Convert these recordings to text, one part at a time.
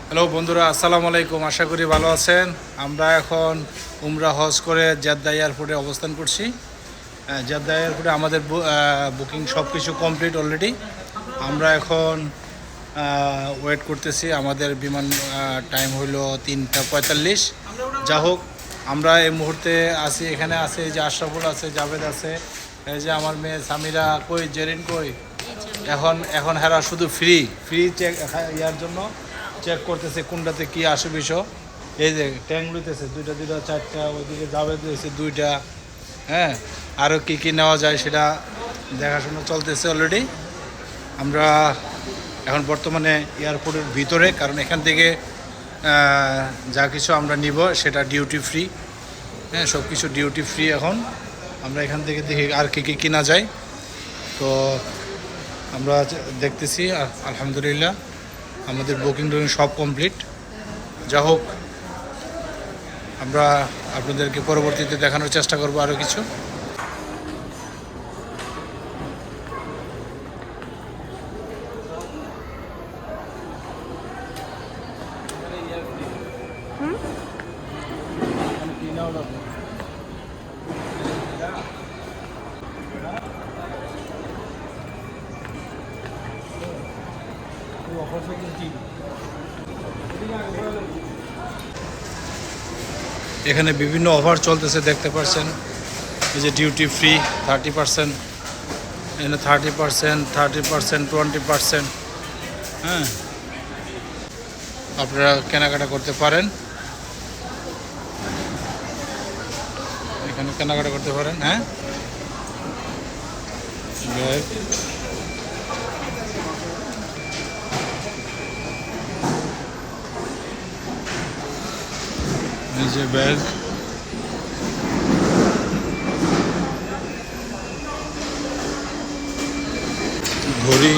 Hello বন্ধুরা, আসসালামু আলাইকুম। আশা করি ভালো আছেন। আমরা এখন উমরা হজ করে জেদ্দা এয়ারপোর্টে অবস্থান করছি। জেদ্দা এয়ারপোর্টে আমাদের বুকিং সব কিছু কমপ্লিট অলরেডি। আমরা এখন ওয়েট করতেছি। আমাদের বিমান টাইম হইল 3:45। যা হোক, আমরা এই মুহূর্তে আছি, এখানে আছে যে আশরাফুল আছে, জাভেদ আছে, এই যে আমার মেয়ে সামিরা, কই জেরিন কই। এখন হেরা শুধু ফ্রি চেক ইয়ার জন্য চেক করতেছে কোনটাতে কি আসে বিষয়। এই যে ট্যাঙ্ক লইতেছে দুইটা চারটা, ওইদিকে যাবে দিয়েছে দুইটা। হ্যাঁ, আরও কি নেওয়া যায় সেটা দেখাশোনা চলতেছে অলরেডি। আমরা এখন বর্তমানে এয়ারপোর্টের ভিতরে, কারণ এখান থেকে যা কিছু আমরা নিব সেটা ডিউটি ফ্রি। হ্যাঁ, সব কিছু ডিউটি ফ্রি। এখন আমরা এখান থেকে দেখি আর কি কিনা যায়। তো আমরা দেখতেছি, আলহামদুলিল্লাহ আমাদের বুকিং সব কমপ্লিট। যা হোক, আমরা আপনাদেরকে পরবর্তীতে দেখানোর চেষ্টা করব আরও কিছু। এখানে বিভিন্ন অফার চলতেছে, দেখতে পাচ্ছেন। এই যে ডিউটি ফ্রি 30%, এখানে 30%, 20%। হ্যাঁ, আপনারা কেনাকাটা করতে পারেন, এখানে কেনাকাটা করতে পারেন। হ্যাঁ, ব্যাগ, এই যে ব্যাগ, ঘড়ি,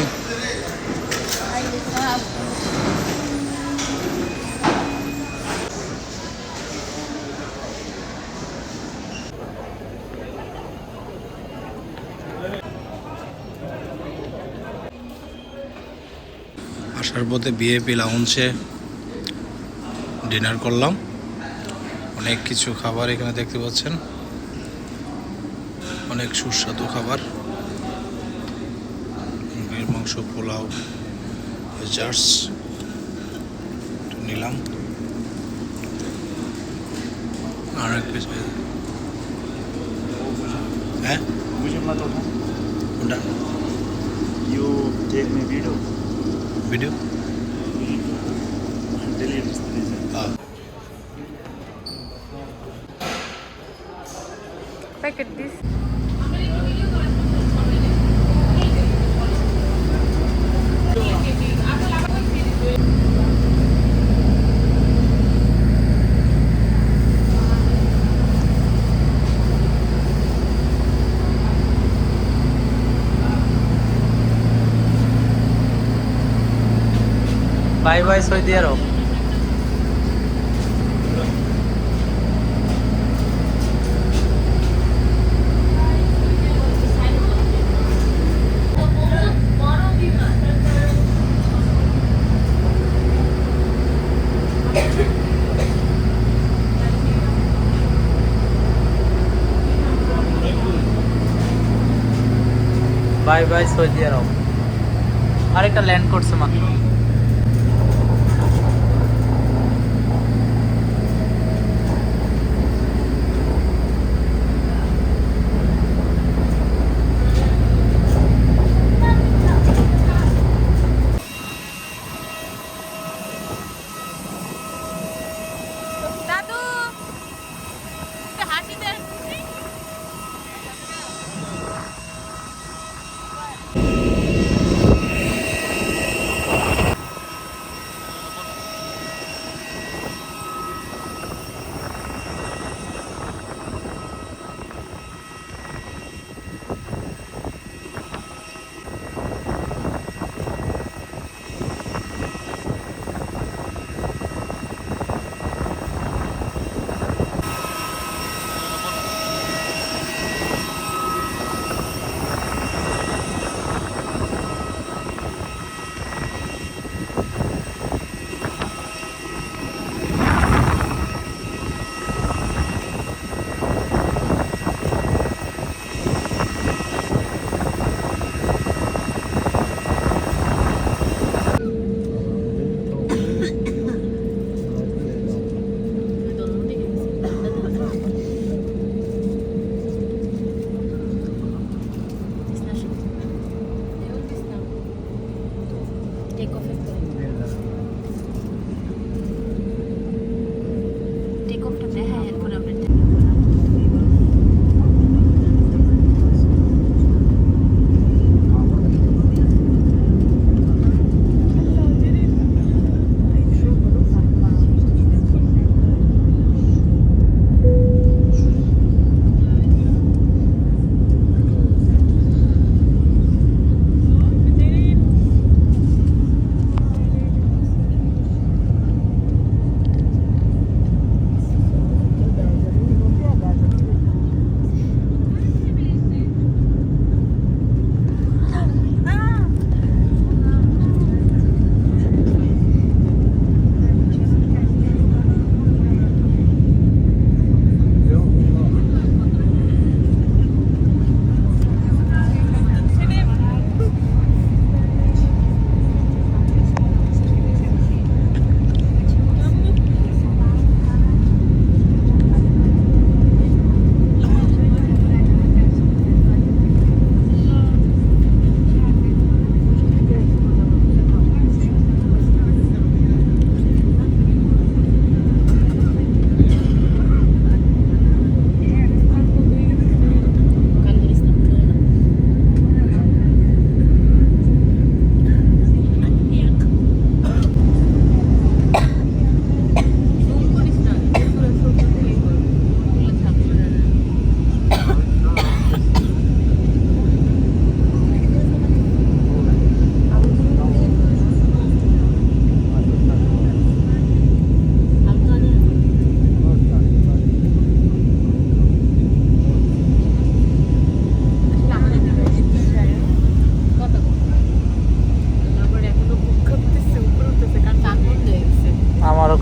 আসার পথে ভিআইপি লাউঞ্জে ডিনার করলাম। অনেক কিছু খাবার এখানে দেখতে পাচ্ছেন, অনেক সুস্বাদু খাবার। মুরগির মাংস, পোলাও, জার্স নিলাম। আর এক পিস। হ্যাঁ, কোনটা You take me video. Video? Delete this, please. Packet this. Bye bye Saudi Arab. Bye bye Saudi Arab. আরেকটা ল্যান্ড করছে মাত্র। দাদু, হাসি দেন।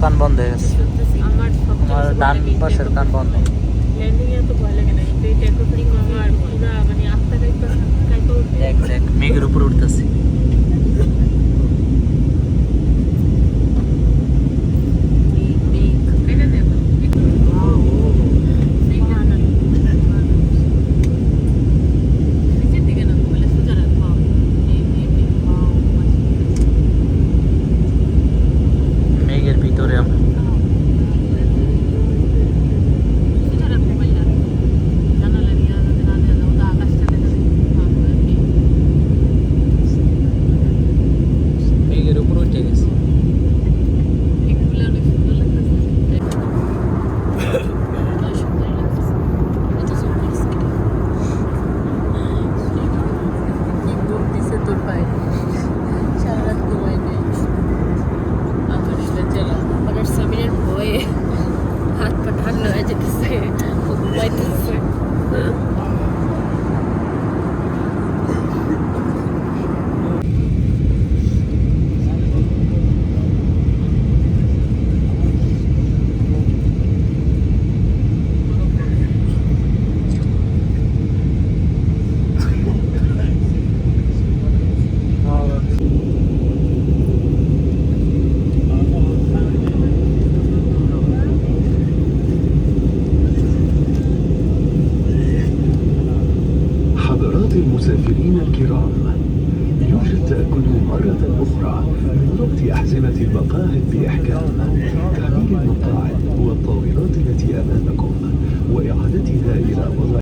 কান বন্ধ হয়ে গেছে আমার আমার ডান পাশের কান বন্ধ ল্যান্ডিং এ তো ভয় লাগে না কিন্তু এই টেকোফ্লিং আমার পুরো মানে আত্মা কাইতো দেখ দেখ মেঘের উপর উঠতেছি এটা দেব মেঘের ভিতরে আমরা মেঘের উপর উঠে গেছি তোর পায়ে সারা রাত ঘুমাই নেই আমার আমার সামিরের ভয়ে হাত পা ঠান্ডা হয়ে যেতেছে ও ঘুমাইতেছে حضرات المسافرين الكرام، يرجى التأكد مرة أخرى من ربط أحزمة المقاعد بإحكام.